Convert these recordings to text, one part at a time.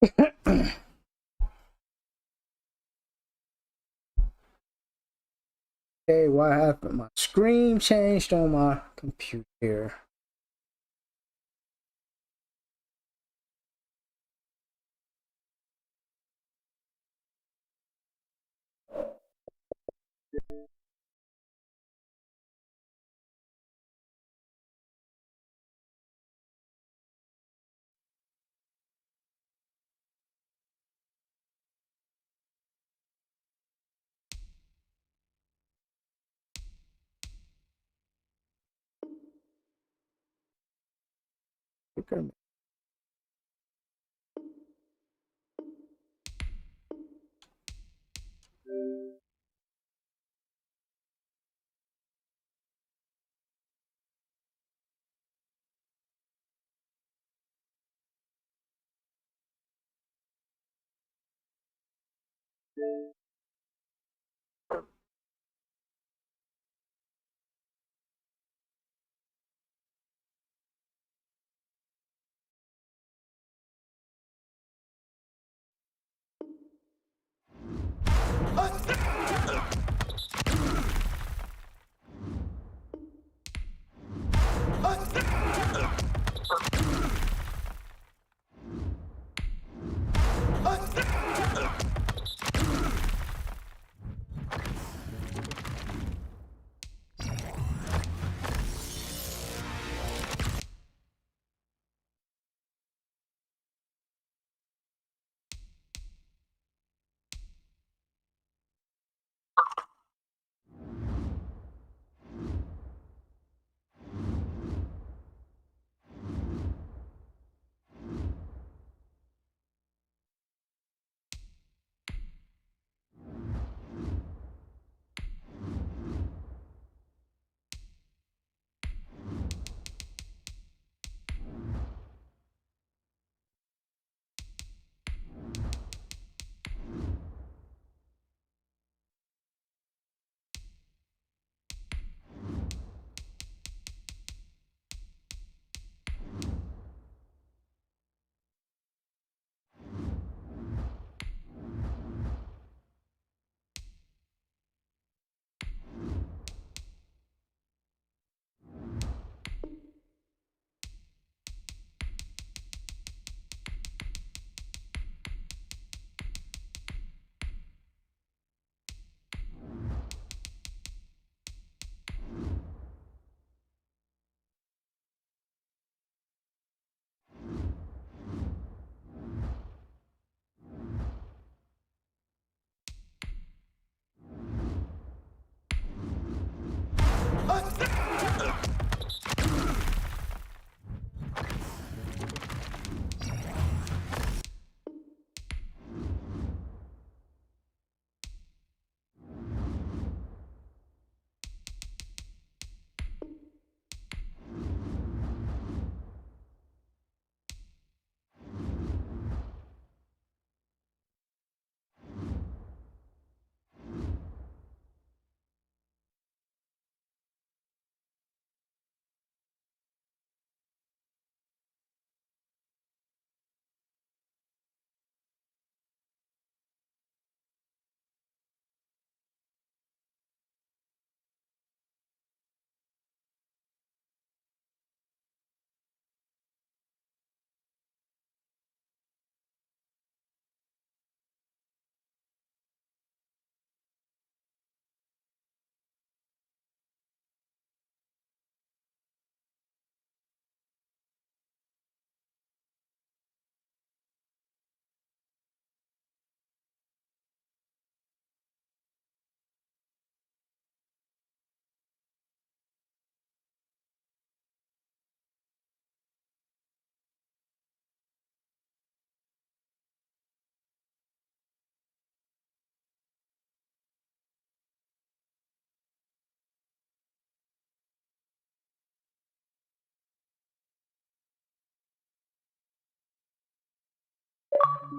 Okay, what happened? My screen changed on my computer. Okay.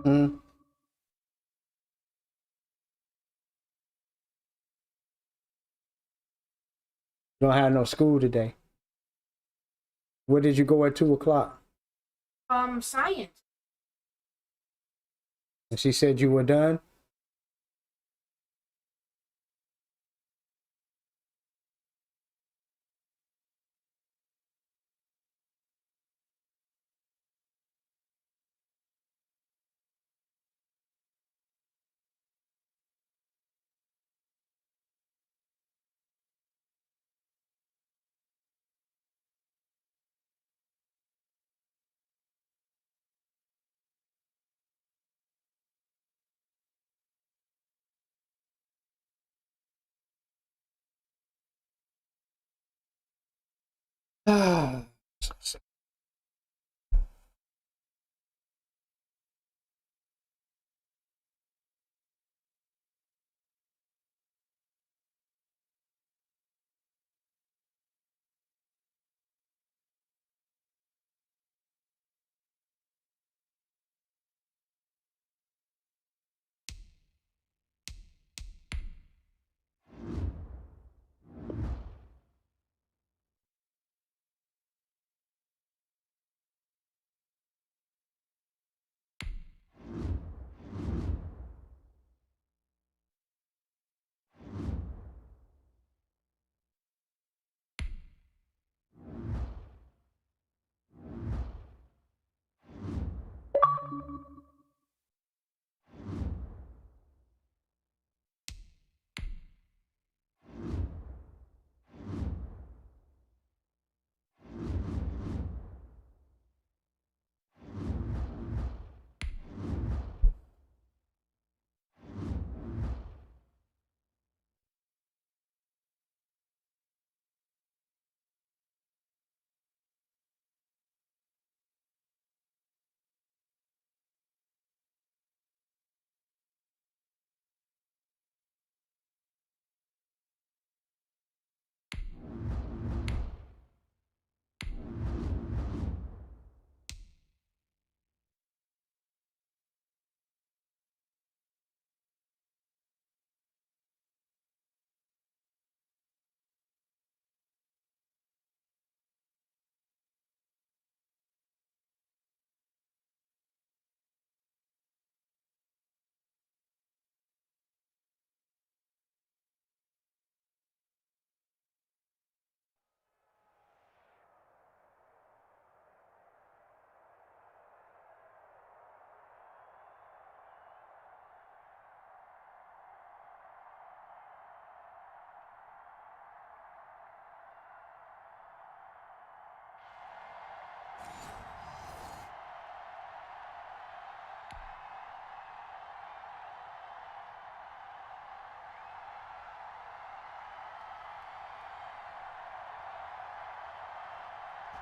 Mm. You don't have no school today. Where did you go at 2 o'clock? Science. And she said you were done? Ah.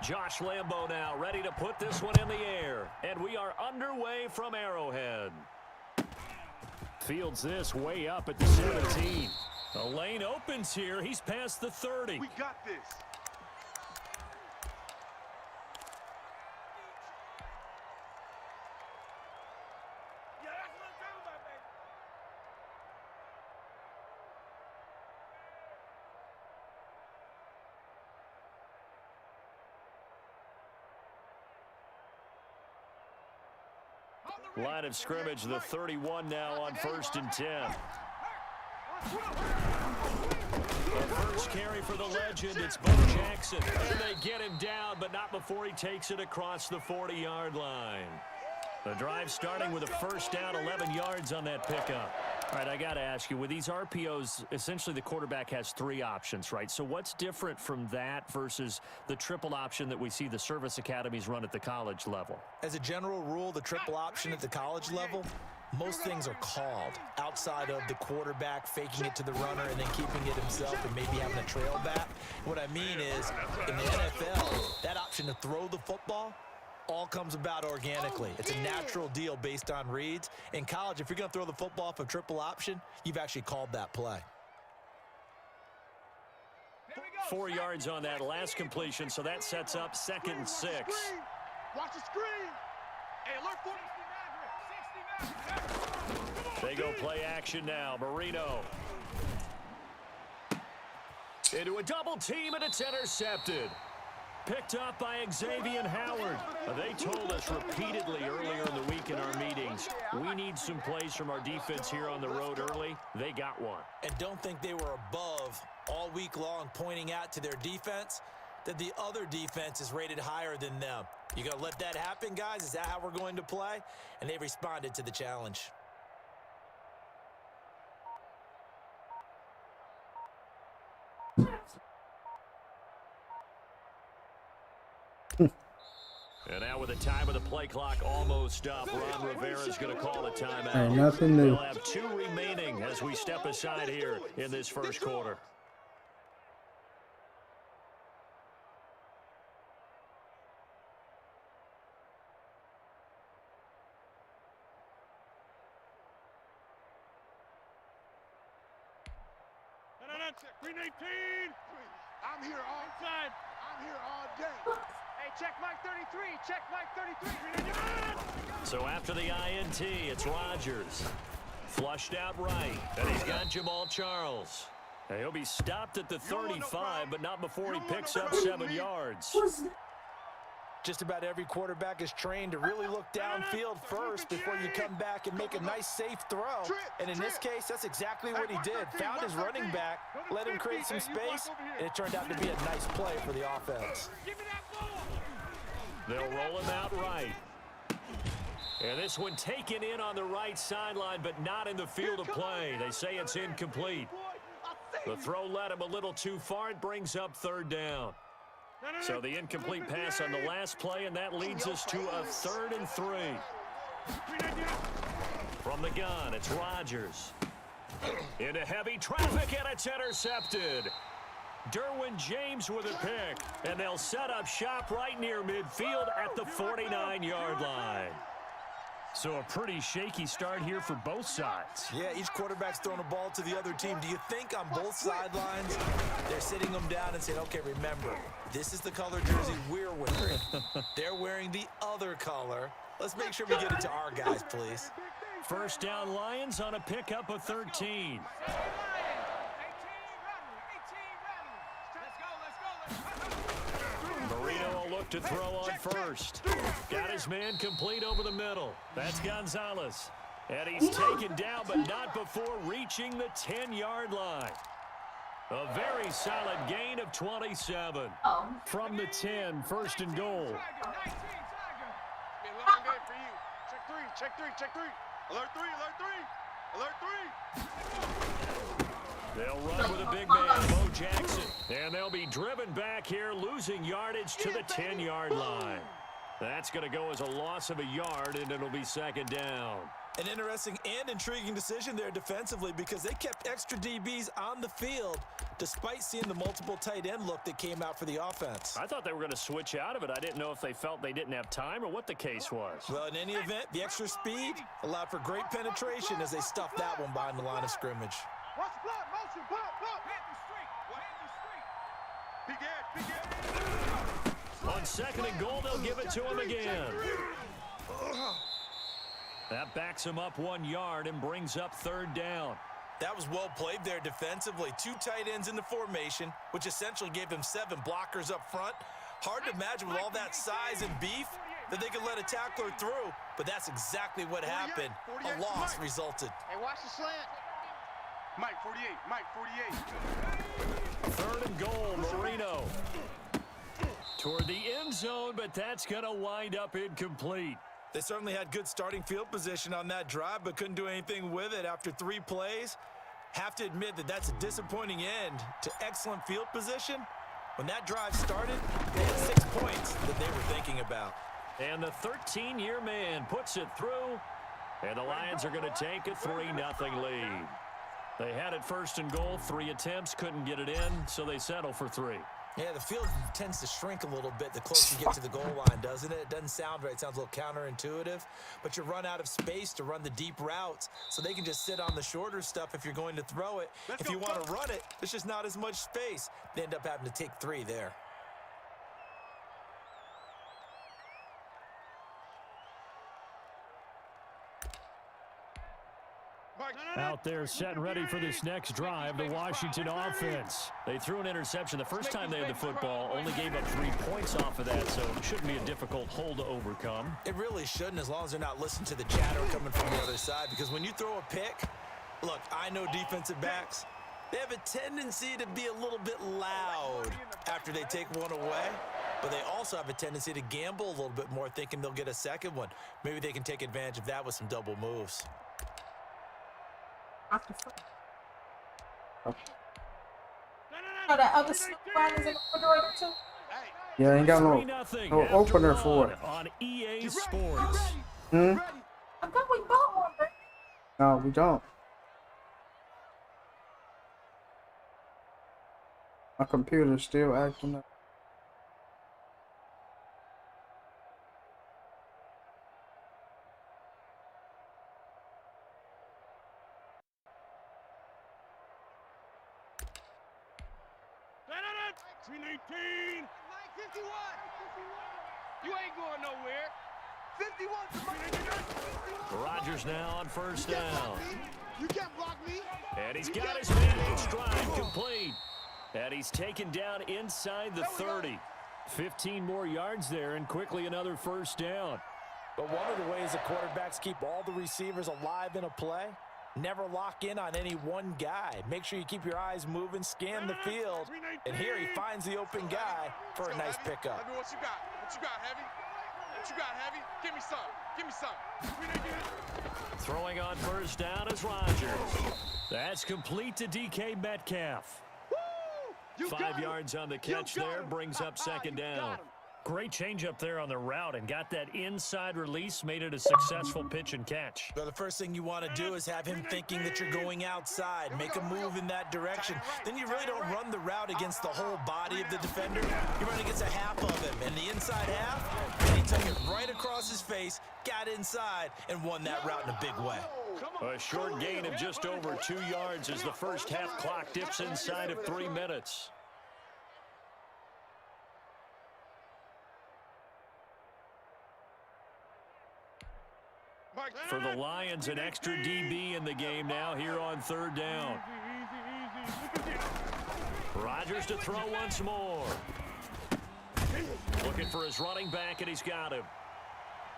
Josh Lambo now ready to put this one in the air. And we are underway from Arrowhead. Fields this way up at the 17. The lane opens here. He's past the 30. We got this. Yeah, that's what I'm talking about, baby. Line of scrimmage, the 31 now on 1st and 10. The first carry for the legend, it's Bo Jackson. And they get him down, but not before he takes it across the 40-yard line. The drive starting with a first down, 11 yards on that pickup. All right, I got to ask you, with these RPOs, essentially the quarterback has 3 options, right? So what's different from that versus the triple option that we see the service academies run at the college level? As a general rule, the triple option at the college level, most things are called outside of the quarterback faking it to the runner and then keeping it himself and maybe having a trail back. What I mean is, in the NFL, that option to throw the football all comes about organically. It's a natural deal based on reads. In college, if you're going to throw the football for triple option, you've actually called that play. 4 yards on that last completion, so that sets up 2nd and 6. Watch the screen. Hey, alert for They go play action now. Marino. Into a double team, and it's intercepted. Picked up by Xavier Howard. They told us repeatedly earlier in the week in our meetings, we need some plays from our defense here on the road early. They got one. And don't think they were above all week long pointing out to their defense that the other defense is rated higher than them. You going to let that happen, guys? Is that how we're going to play? And they responded to the challenge. And now with the time of the play clock almost up, Ron Rivera is going to call a timeout. Ain't nothing new. We'll have 2 remaining as we step aside here in this first quarter. Green 18. I'm here all inside. I'm here all day. Hey, check Mike 33. Check Mike 33. So after the INT, it's Rodgers. Flushed out right. And he's got Jamal Charles. And he'll be stopped at the 35, but not before he picks up 7 yards. Just about every quarterback is trained to really look downfield first before you come back and make a nice, safe throw. And in this case, that's exactly what he did. Found his running back, let him create some space, and it turned out to be a nice play for the offense. They'll roll him out right. And this one taken in on the right sideline, but not in the field of play. They say it's incomplete. The throw led him a little too far. It brings up 3rd down. So the incomplete pass on the last play, and that leads us to a 3rd and 3. From the gun, it's Rodgers. Into heavy traffic, and it's intercepted. Derwin James with a pick, and they'll set up shop right near midfield at the 49-yard line. So a pretty shaky start here for both sides. Yeah, each quarterback's throwing a ball to the other team. Do you think on both sidelines they're sitting them down and saying, okay, remember, this is the color jersey we're wearing. They're wearing the other color. Let's make sure we get it to our guys, please. First down, Lions on a pickup of 13. Marino will look to throw on first. Got his man complete over the middle. That's Gonzalez. And he's taken down, but not before reaching the 10-yard line. A very solid gain of 27. From the 10, 1st and goal. Be a long day for you. Check 3. Check 3. Check 3. Alert 3. Alert 3. Alert 3. They'll run with a big man, Bo Jackson. And they'll be driven back here, losing yardage to the 10-yard line. That's going to go as a loss of a yard, and it'll be 2nd down. An interesting and intriguing decision there defensively because they kept extra DBs on the field despite seeing the multiple tight end look that came out for the offense. I thought they were going to switch out of it. I didn't know if they felt they didn't have time or what the case was. Well, in any event, the extra speed allowed for great penetration as they stuffed that one behind the line of scrimmage. Watch the block. Motion. Block. Hit the street. On 2nd and goal, they'll give it to him again. That backs him up 1 yard and brings up 3rd down. That was well played there defensively. 2 tight ends in the formation, which essentially gave him 7 blockers up front. Hard to imagine with all that size and beef that they could let a tackler through, but that's exactly what happened. A loss resulted. Hey, watch the slant. Mike 48. 3rd and goal, Marino. Toward the end zone, but that's going to wind up incomplete. They certainly had good starting field position on that drive, but couldn't do anything with it after 3 plays. Have to admit that that's a disappointing end to excellent field position. When that drive started, they had 6 points that they were thinking about. And the 13-year man puts it through, and the Lions are going to take a 3-0 lead. They had it 1st and goal, 3 attempts, couldn't get it in, so they settle for 3. Yeah, the field tends to shrink a little bit the closer you get to the goal line, doesn't it? It doesn't sound right. It sounds a little counterintuitive. But you run out of space to run the deep routes, so they can just sit on the shorter stuff if you're going to throw it. If you want to run it, there's just not as much space. They end up having to take 3 there. Out there set and ready for this next drive, the Washington offense. They threw an interception the first time they had the football, only gave up 3 points off of that, so it shouldn't be a difficult hole to overcome. It really shouldn't, as long as they're not listening to the chatter coming from the other side, because when you throw a pick, look, I know defensive backs, they have a tendency to be a little bit loud after they take one away, but they also have a tendency to gamble a little bit more, thinking they'll get a second one. Maybe they can take advantage of that with some double moves. Oh, that other spot is in the refrigerator too. Yeah, ain't got no 3-0 no after opener one for it. on EA Sports. Hmm? I thought we bought one, baby. No, we don't. My computer's still acting up. You ain't going nowhere. 51. Rodgers now on first down. You can't block me. And he's got his mid-range drive complete. And he's taken down inside the 30. 15 more yards there, and quickly another first down. But one of the ways the quarterbacks keep all the receivers alive in a play, never lock in on any one guy. Make sure you keep your eyes moving, scan the field, and here he finds the open guy for a nice pickup. What you got? What you got, Heavy? What you got, Heavy? Give me some. Give me some. Throwing on first down is Rodgers. That's complete to DK Metcalf. 5 yards on the catch there, brings up second down. Great change up there on the route and got that inside release, made it a successful pitch and catch. So the first thing you want to do is have him thinking that you're going outside, make a move in that direction. Then you really don't run the route against the whole body of the defender. You run against a half of him, and the inside half, and he took it right across his face, got inside, and won that route in a big way. A short gain of just over 2 yards as the first half clock dips inside of 3 minutes. For the Lions, an extra DB in the game now here on third down. Rodgers to throw once more. Looking for his running back, and he's got him.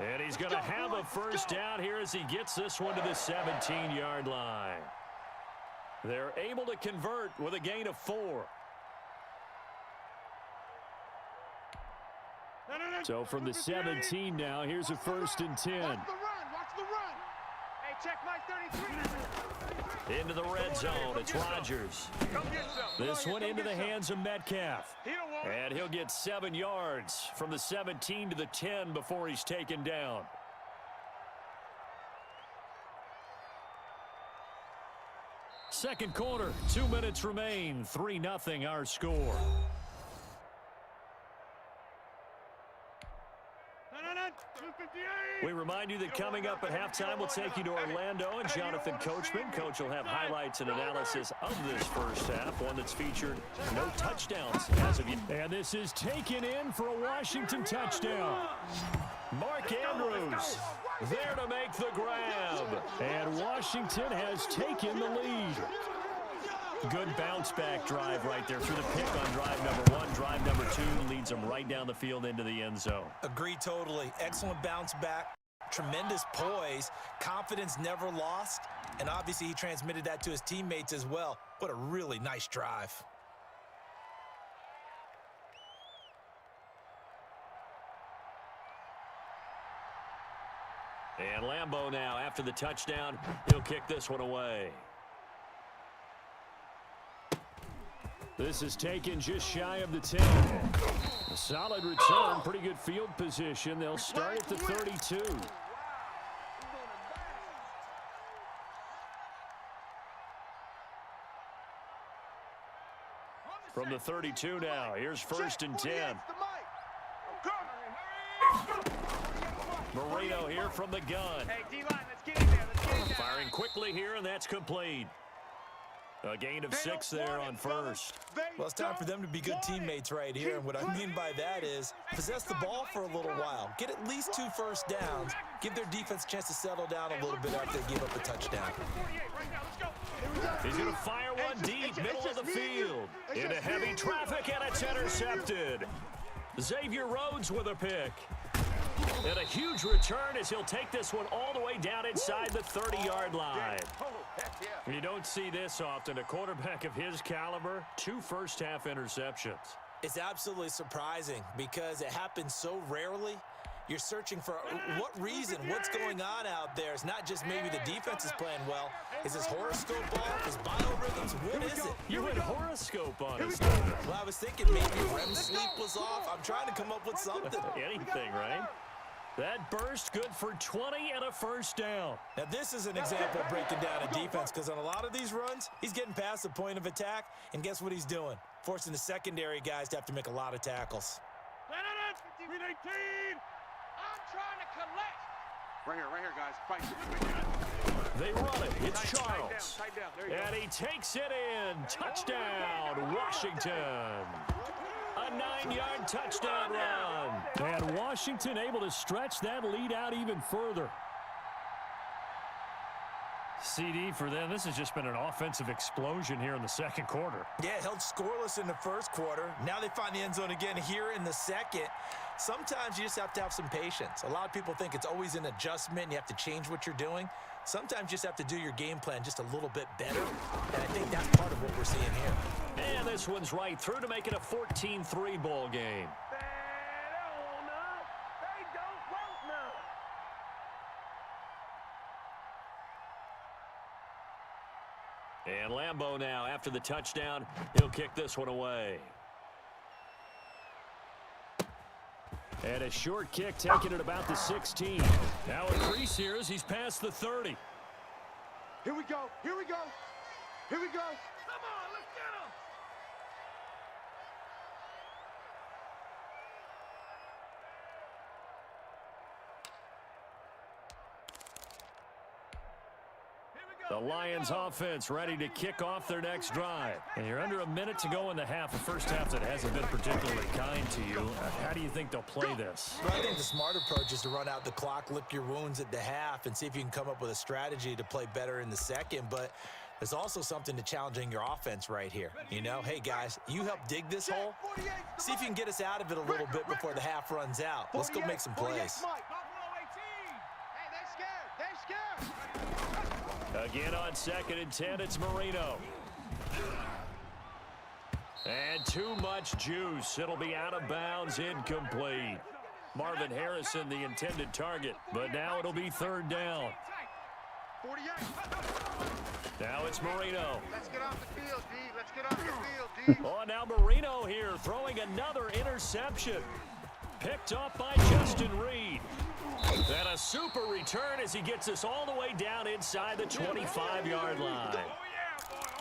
And he's going to have a first down here as he gets this one to the 17-yard line. They're able to convert with a gain of 4. So from the 17 now, here's a 1st and 10. Watch the run. Hey, check Mike 33. Into the red zone, it's Rodgers. This one into the hands of Metcalf. And he'll get 7 yards from the 17 to the 10 before he's taken down. Second quarter, 2 minutes remain. 3-0 our score. We remind you that coming up at halftime, we'll take you to Orlando and Jonathan Coachman. Coach will have highlights and analysis of this first half, one that's featured no touchdowns as of yet. And this is taken in for a Washington touchdown. Mark Andrews there to make the grab. And Washington has taken the lead. Good bounce-back drive right there through the pick on drive number 1. Drive number 2 leads them right down the field into the end zone. Agree totally. Excellent bounce back. Tremendous poise. Confidence never lost. And obviously he transmitted that to his teammates as well. What a really nice drive. And Lambeau now, after the touchdown, he'll kick this one away. This is taken just shy of the 10. A solid return, pretty good field position. They'll start at the 32. From the 32 now, here's 1st and 10. Marino here from the gun. Hey, D-line, let's get in there. Let's get in there. Firing quickly here, and that's complete. A gain of 6 there on first. Well, it's time for them to be good teammates right here. And what I mean by that is possess the ball for a little while. Get at least 2 first downs. Give their defense a chance to settle down a little bit after they give up a touchdown. He's going to fire one deep, middle of the field. Into heavy traffic, and it's intercepted. Xavier Rhodes with a pick. And a huge return as he'll take this one all the way down inside the 30-yard line. You don't see this often. A quarterback of his caliber, 2 first-half interceptions. It's absolutely surprising because it happens so rarely. You're searching for what reason, what's going on out there. It's not just maybe the defense is playing well. Is his horoscope off? His biorhythms? What is it? You went horoscope on us. Well, I was thinking maybe REM sleep was off. I'm trying to come up with something. Anything, right? That burst good for 20 and a first down. Now, this is an example of breaking down a defense because on a lot of these runs, he's getting past the point of attack, and guess what he's doing? Forcing the secondary guys to have to make a lot of tackles. 319. I'm trying to collect. Right here, guys. Fight. They run it. It's Charles. Tight down. There you go. And he takes it in. Touchdown, Washington. A 9-yard touchdown run. And Washington able to stretch that lead out even further. CD for them, this has just been an offensive explosion here in the second quarter. Yeah, held scoreless in the first quarter. Now they find the end zone again here in the second. Sometimes you just have to have some patience. A lot of people think it's always an adjustment. You have to change what you're doing. Sometimes you just have to do your game plan just a little bit better. And I think that's part of what we're seeing here. And this one's right through to make it a 14-3 ball game. And Lambeau now, after the touchdown, he'll kick this one away. And a short kick taken at about the 16. Now a crease here as he's past the 30. Here we go. Here we go. Here we go. Come on, let's get him. The Lions offense ready to kick off their next drive. And you're under a minute to go in the half, a first half that hasn't been particularly kind to you. How do you think they'll play this? Well, I think the smart approach is to run out the clock, lick your wounds at the half, and see if you can come up with a strategy to play better in the second. But there's also something to challenging your offense right here. You know, hey, guys, you help dig this hole. See if you can get us out of it a little bit before the half runs out. Let's go make some plays. Again on 2nd and 10, it's Marino. And too much juice. It'll be out of bounds, incomplete. Marvin Harrison, the intended target, but now it'll be 3rd down. 48. Now it's Marino. Let's get off the field, D. Let's get off the field, D. Oh, now Marino here throwing another interception. Picked up by Justin Reed. And a super return as he gets us all the way down inside the 25-yard line.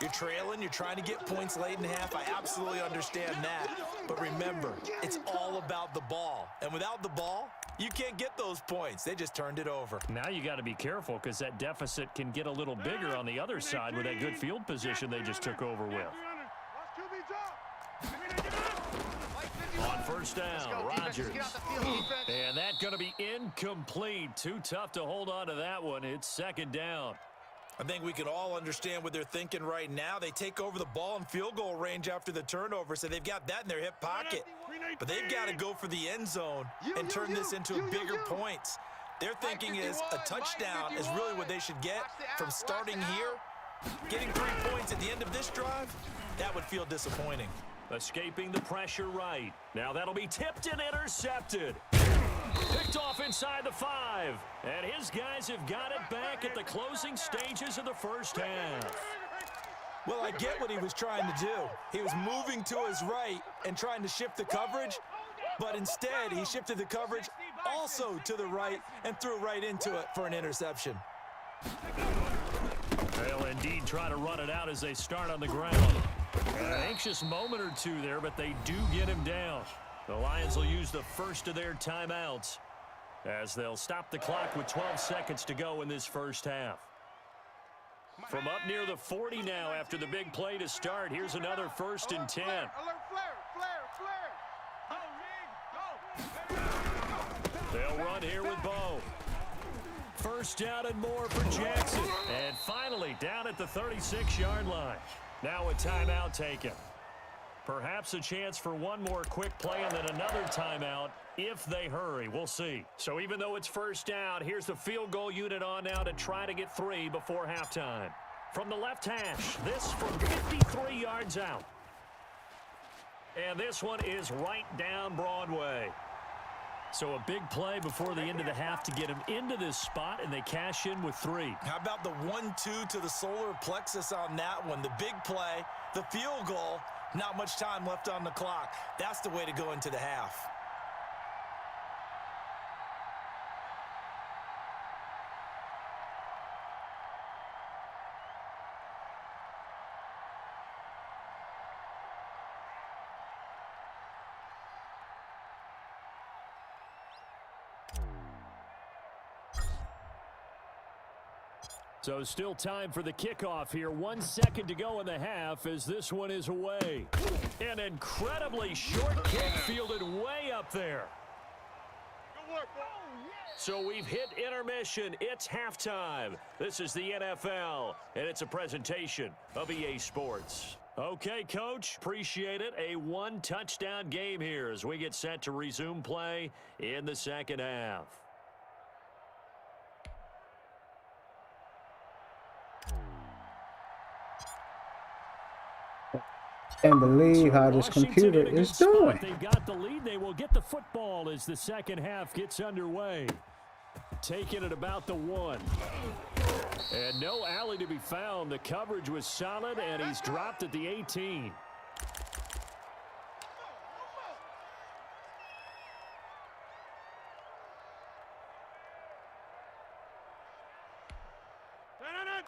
You're trailing. You're trying to get points late in the half. I absolutely understand that. But remember, it's all about the ball. And without the ball, you can't get those points. They just turned it over. Now you got to be careful because that deficit can get a little bigger on the other side with that good field position they just took over with. On 1st down, Rodgers. And that's going to be incomplete. Too tough to hold on to that one. It's 2nd down. I think we can all understand what they're thinking right now. They take over the ball in field goal range after the turnover, so they've got that in their hip pocket. But they've got to go for the end zone and turn this into bigger points. Their thinking is a touchdown is really what they should get from starting here. Getting 3 points at the end of this drive, that would feel disappointing. Escaping the pressure right. Now that'll be tipped and intercepted. Picked off inside the 5. And his guys have got it back at the closing stages of the first half. Well, I get what he was trying to do. He was moving to his right and trying to shift the coverage, but instead he shifted the coverage also to the right and threw right into it for an interception. They'll indeed try to run it out as they start on the ground. An anxious moment or two there, but they do get him down. The Lions will use the first of their timeouts as they'll stop the clock with 12 seconds to go in this first half. From up near the 40 now after the big play to start, here's another 1st and 10. They'll run here with Bo. 1st down and more for Jackson. And finally down at the 36-yard line. Now a timeout taken. Perhaps a chance for one more quick play and then another timeout if they hurry. We'll see. So even though it's first down, here's the field goal unit on now to try to get 3 before halftime. From the left hash, this from 53 yards out. And this one is right down Broadway. So a big play before the end of the half to get him into this spot, and they cash in with 3. How about the 1-2 to the solar plexus on that one? The big play, the field goal, not much time left on the clock. That's the way to go into the half. So still time for the kickoff here. 1 second to go in the half as this one is away. An incredibly short kick fielded way up there. Good work, bro. So we've hit intermission. It's halftime. This is the NFL, and it's a presentation of EA Sports. Okay, Coach, appreciate it. A 1-touchdown game here as we get set to resume play in the second half. Can't believe how this computer is doing. They've got the lead. They will get the football as the second half gets underway. Taking it about the 1. And no alley to be found. The coverage was solid, and he's dropped at the 18.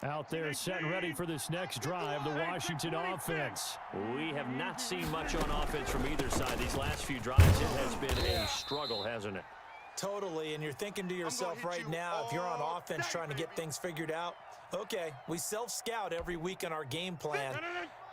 Out there set and ready for this next drive, the Washington offense. We have not seen much on offense from either side. These last few drives, it has been a struggle, hasn't it? Totally, and you're thinking to yourself right now, if you're on offense trying to get things figured out, okay, we self-scout every week on our game plan.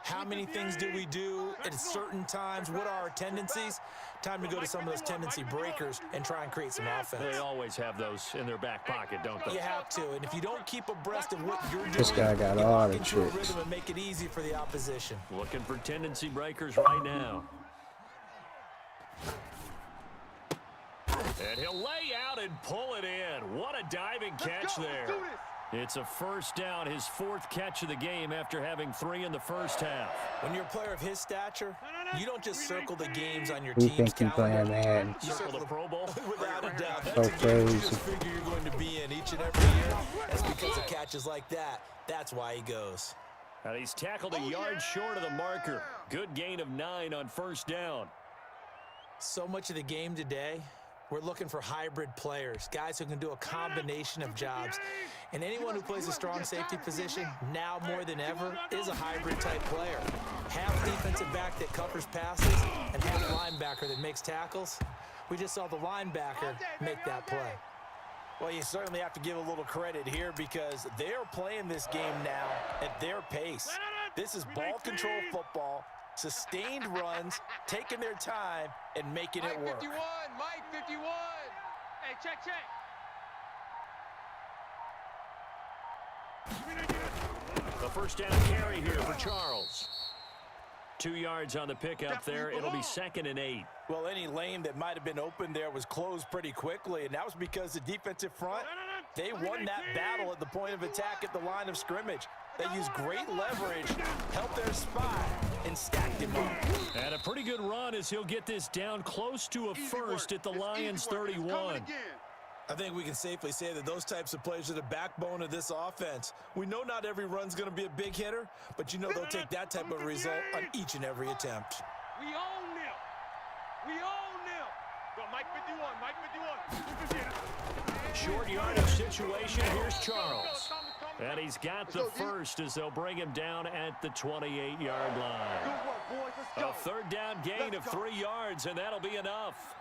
How many things do we do at certain times? What are our tendencies? Time to go to some of those tendency breakers and try and create some offense. They always have those in their back pocket, don't they? You have to, and if you don't keep abreast of what you're doing, This guy got you all lock the into a tricks. rhythm and make it easy for the opposition. Looking for tendency breakers right now. And he'll lay out and pull it in. What a diving catch there. It's a first down, his 4th catch of the game after having 3 in the first half. When you're a player of his stature, you don't just circle the games on your He team's thinks he playing calendar. Madden. You Circle the Pro Bowl. Without a doubt. So That's a game you crazy. just figure you're going to be in each and every year. That's because of catches like that. That's why he goes. And he's tackled a yard short of the marker. Good gain of 9 on first down. So much of the game today, we're looking for hybrid players, guys who can do a combination of jobs. And anyone who plays a strong safety position, now more than ever, is a hybrid type player. Half defensive back that covers passes and half linebacker that makes tackles. We just saw the linebacker make that play. Well, you certainly have to give a little credit here because they are playing this game now at their pace. This is ball control football, sustained runs, taking their time, and making it work. Mike 51. Hey, check. The first down carry here for Charles. 2 yards on the pickup there. It'll be 2nd and 8. Well, any lane that might have been open there was closed pretty quickly, and that was because the defensive front, they won that battle at the point of attack at the line of scrimmage. They used great leverage, helped their spot, and stacked him up. And a pretty good run as he'll get this down close to a first at the Lions 31. I think we can safely say that those types of plays are the backbone of this offense. We know not every run's going to be a big hitter, but you know they'll take that type of result on each and every attempt. We own them. Go, Mike 51. Short yardage situation. Here's Charles. And he's got the first as they'll bring him down at the 28-yard line. A third down gain of 3 yards, and that'll be enough.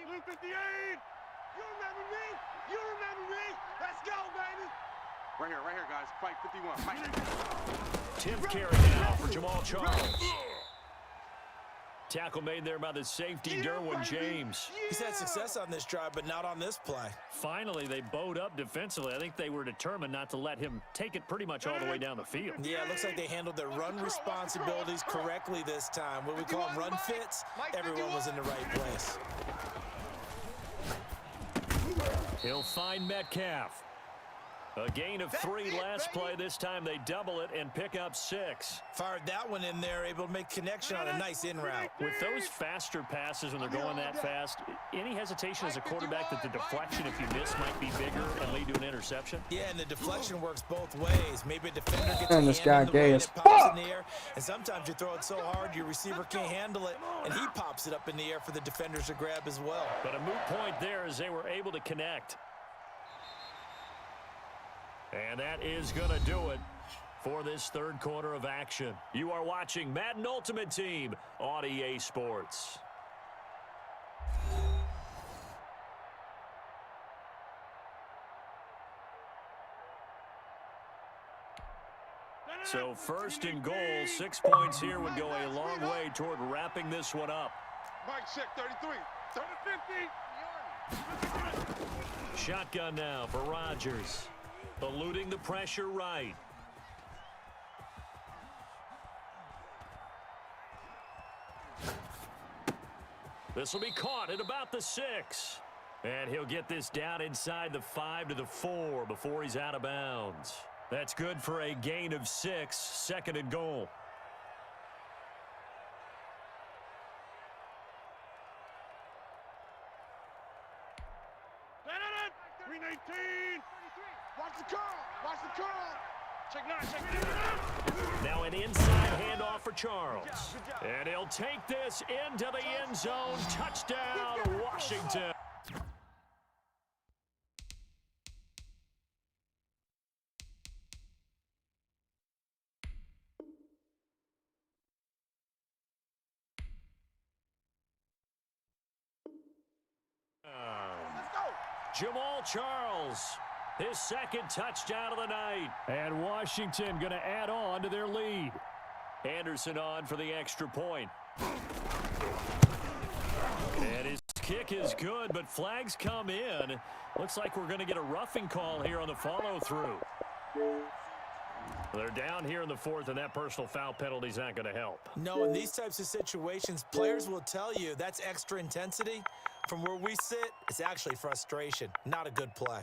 Blue 58. You remember me. Let's go, baby. Right here, guys. Fight 51. Fight. 10th carry now for Jamal Charles. tackle made there by the safety, Derwin James. He's had success on this drive, but not on this play. Finally, they bowed up defensively. I think they were determined not to let him take it pretty much all the way down the field. Yeah, it looks like they handled their run responsibilities correctly this time. What we call them run fits, everyone was in the right place. He'll find Metcalf. A gain of 3 last play. This time they double it and pick up 6. Fired that one in there, able to make connection on a nice in route. With those faster passes when they're going that fast, any hesitation as a quarterback that the deflection, if you miss, might be bigger and lead to an interception? Yeah, and the deflection works both ways. Maybe a defender gets And a this hand guy in the way gay and as it pops in the air, and sometimes you throw it so hard your receiver can't handle it, and he pops it up in the air for the defenders to grab as well. But a moot point there as they were able to connect. And that is going to do it for this third quarter of action. You are watching Madden Ultimate Team on EA Sports. So first and goal, 6 points here would go a long way toward wrapping this one up. Mike, check 33. Turn to 50. Shotgun now for Rodgers. Eluding the pressure right. This will be caught at about the 6. And he'll get this down inside the 5 to the 4 before he's out of bounds. That's good for a gain of 6, second and goal. Watch the curl. Watch the curl. Check 9. Check 9. Now an inside handoff for Charles. And he'll take this into the end zone. Touchdown, Washington. Jamal Charles, his second touchdown of the night. And Washington going to add on to their lead. Anderson on for the extra point. And his kick is good, but flags come in. Looks like we're going to get a roughing call here on the follow-through. They're down here in the 4th, and that personal foul penalty is not going to help. No, in these types of situations, players will tell you that's extra intensity. From where we sit, it's actually frustration, not a good play.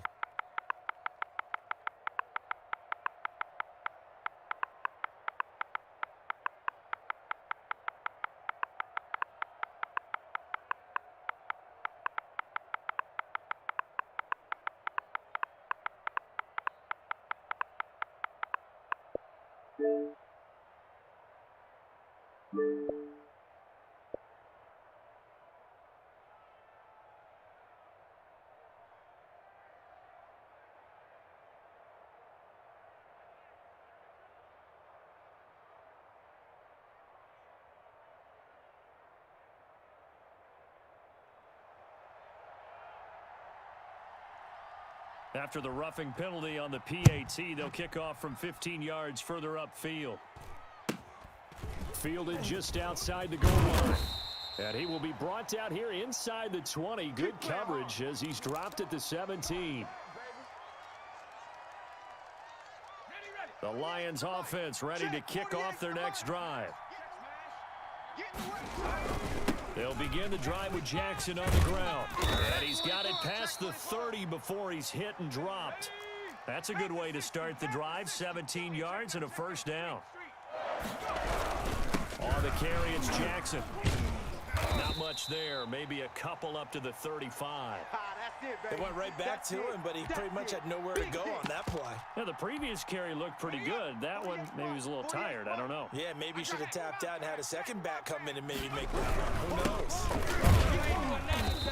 After the roughing penalty on the PAT, they'll kick off from 15 yards further upfield. Fielded just outside the goal line. And he will be brought down here inside the 20. Good coverage as he's dropped at the 17. The Lions offense ready to kick off their next drive. They'll begin the drive with Jackson on the ground. And he's got it past the 30 before he's hit and dropped. That's a good way to start the drive. 17 yards and a first down. On the carry, it's Jackson. Not much there. Maybe a couple up to the 35. They went right back to him, but he pretty much had nowhere to go on that play. Now, the previous carry looked pretty good. That one, maybe he was a little tired. I don't know. Yeah, maybe he should have tapped out and had a second back come in and maybe make that run. Who knows?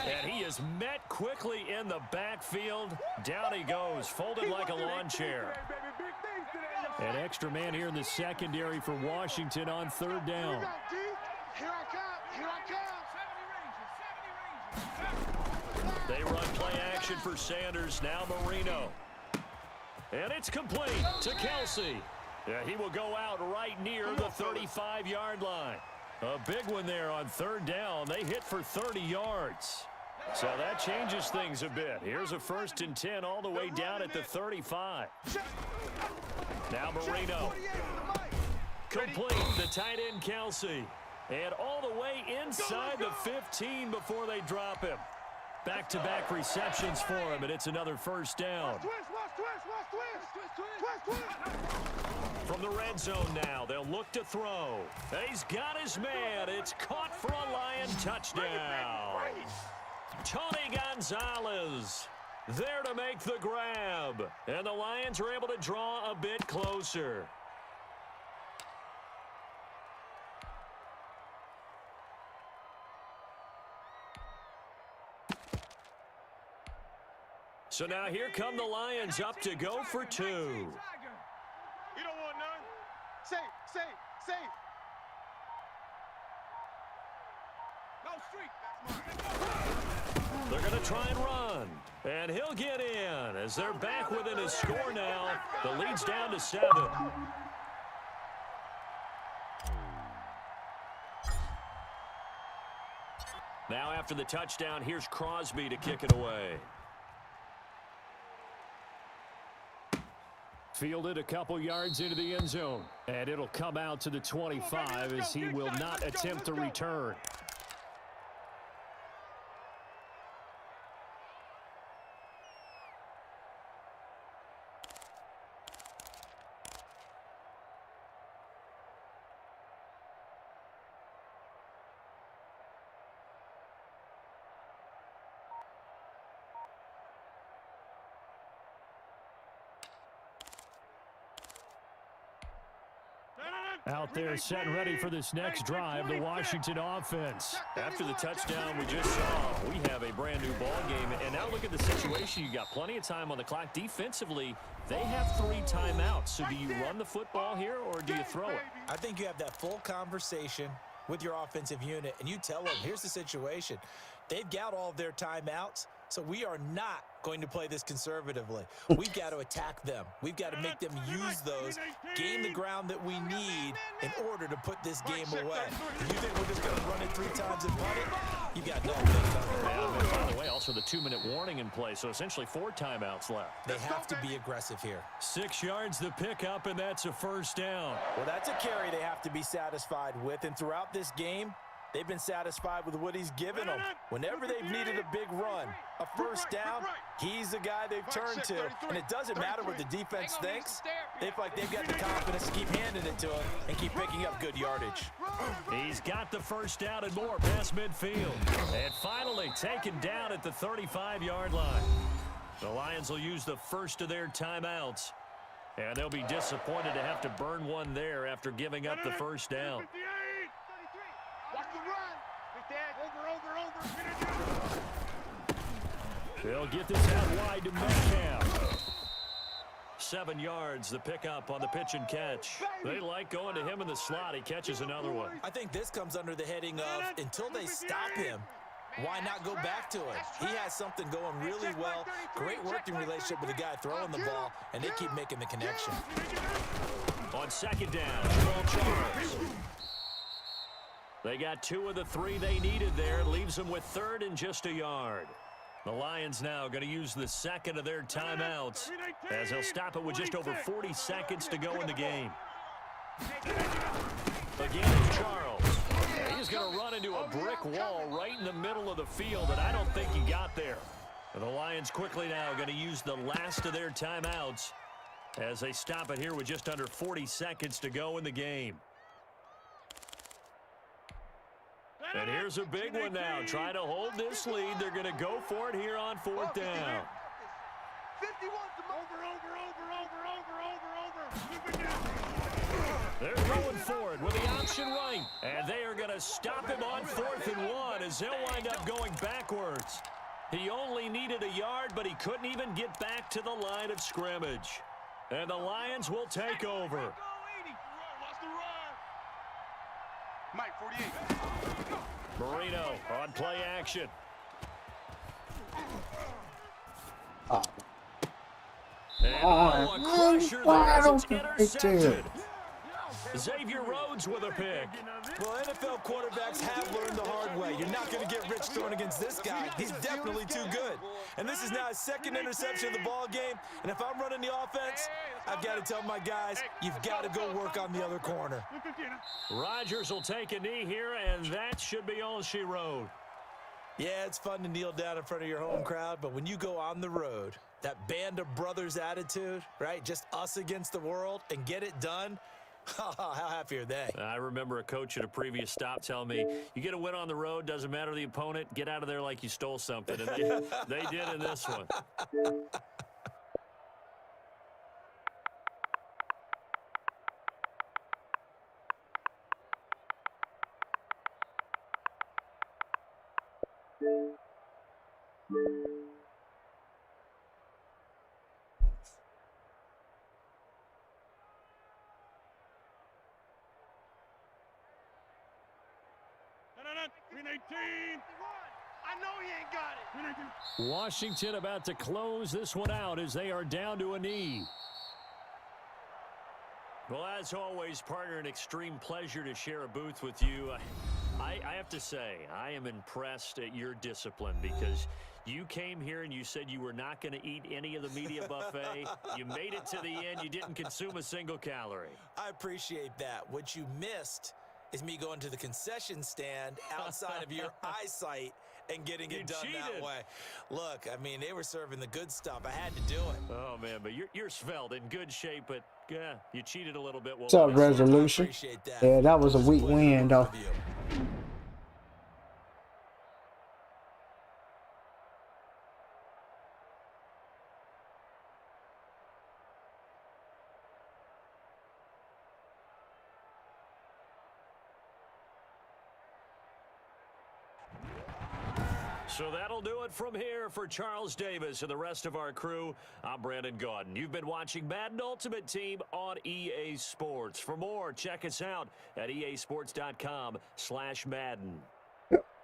And he is met quickly in the backfield. Down he goes, folded like a lawn chair. An extra man here in the secondary for Washington on third down. Here I come. Here I come. They run play action for Sanders. Now Marino. And it's complete to Kelsey. Yeah, he will go out right near the 35-yard line. A big one there on third down. They hit for 30 yards. So that changes things a bit. Here's a 1st and 10 all the way down at the 35. Now Marino. Complete. The tight end, Kelsey. And all the way inside the 15 before they drop him. Back-to-back receptions for him, and it's another 1st down. From the red zone now, they'll look to throw. He's got his man. It's caught for a Lion touchdown. Tony Gonzalez there to make the grab. And the Lions are able to draw a bit closer. So now here come the Lions up to go for 2. You don't want none. Safe. No street. That's mine. They're going to try and run. And he'll get in as they're back within his score now. The lead's down to 7. Now after the touchdown, here's Crosby to kick it away. Fielded a couple yards into the end zone. And it'll come out to the 25 as he will not attempt to return. Out there set and ready for this next drive, the Washington offense. After the touchdown we just saw, we have a brand new ball game. And now look at the situation. You got plenty of time on the clock. Defensively, they have 3 timeouts. So do you run the football here or do you throw it? I think you have that full conversation with your offensive unit, and you tell them, here's the situation. They've got all of their timeouts, so we are not going to play this conservatively. We've got to attack them. We've got to make them use those, gain the ground that we need in order to put this game away. If you think we're just going to run it 3 times and punt it, you got no thing. And by the way, also the 2-minute warning in play, so essentially 4 timeouts left. They have to be aggressive here. 6 yards the pickup, and that's a 1st down. Well, that's a carry they have to be satisfied with, and throughout this game, they've been satisfied with what he's given them. Whenever they've needed a big run, a 1st down, he's the guy they've turned to. And it doesn't matter what the defense thinks. They feel like they've got the confidence to keep handing it to him and keep picking up good yardage. He's got the 1st down and more past midfield. And finally taken down at the 35-yard line. The Lions will use the first of their timeouts. And they'll be disappointed to have to burn one there after giving up the 1st down. Watch the run. Over. They'll get this out wide to Metcalf. 7 yards, the pickup on the pitch and catch. They like going to him in the slot. He catches another one. I think this comes under the heading of, until they stop him, why not go back to it? He has something going really well. Great working relationship with the guy throwing the ball, and they keep making the connection. On 2nd down, Jamal Charles. They got 2 of the 3 they needed there. Leaves them with 3rd and just a yard. The Lions now going to use the 2nd of their timeouts as they'll stop it with just over 40 seconds to go in the game. Again, it's Charles. And he's going to run into a brick wall right in the middle of the field, and I don't think he got there. And the Lions quickly now going to use the last of their timeouts as they stop it here with just under 40 seconds to go in the game. And here's a big one now. Trying to hold this lead. They're going to go for it here on 4th down. 51 They're going for it with the option right. And they are going to stop him on 4th and 1 as they'll wind up going backwards. He only needed a yard, but he couldn't even get back to the line of scrimmage. And the Lions will take over. Mike, 48. Marino on play action. Oh, And a crusher there as it's intercepted. Xavier Rhodes with a pick. Well, NFL quarterbacks have learned the hard way. You're not going to get rich throwing against this guy. He's definitely too good. And this is now his second interception of the ball game. And if I'm running the offense, I've got to tell my guys, you've got to go work on the other corner. Rodgers will take a knee here, and that should be all she wrote. Yeah, it's fun to kneel down in front of your home crowd, but when you go on the road, that band of brothers attitude, right? Just us against the world and get it done. How happy are they? I remember a coach at a previous stop telling me, you get a win on the road, doesn't matter the opponent, get out of there like you stole something. And they did in this one. I know he ain't got it. Washington about to close this one out as they are down to a knee. Well, as always, partner, an extreme pleasure to share a booth with you. I have to say, I am impressed at your discipline because you came here and you said you were not going to eat any of the media buffet. You made it to the end. You didn't consume a single calorie. I appreciate that. What you missed is me going to the concession stand outside of your eyesight and getting it done that way. Look, I mean, they were serving the good stuff. I had to do it. Oh, man, but you're svelte, in good shape, but yeah, you cheated a little bit. What's up, Resolution? Yeah, that was a weak win, though. So that'll do it from here for Charles Davis and the rest of our crew. I'm Brandon Gaudin. You've been watching Madden Ultimate Team on EA Sports. For more, check us out at easports.com/Madden.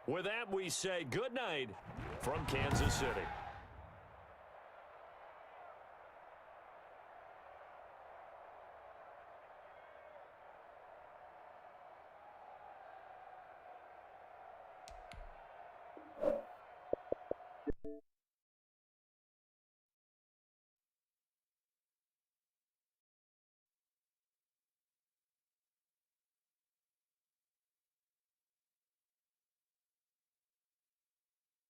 With that, we say good night from Kansas City.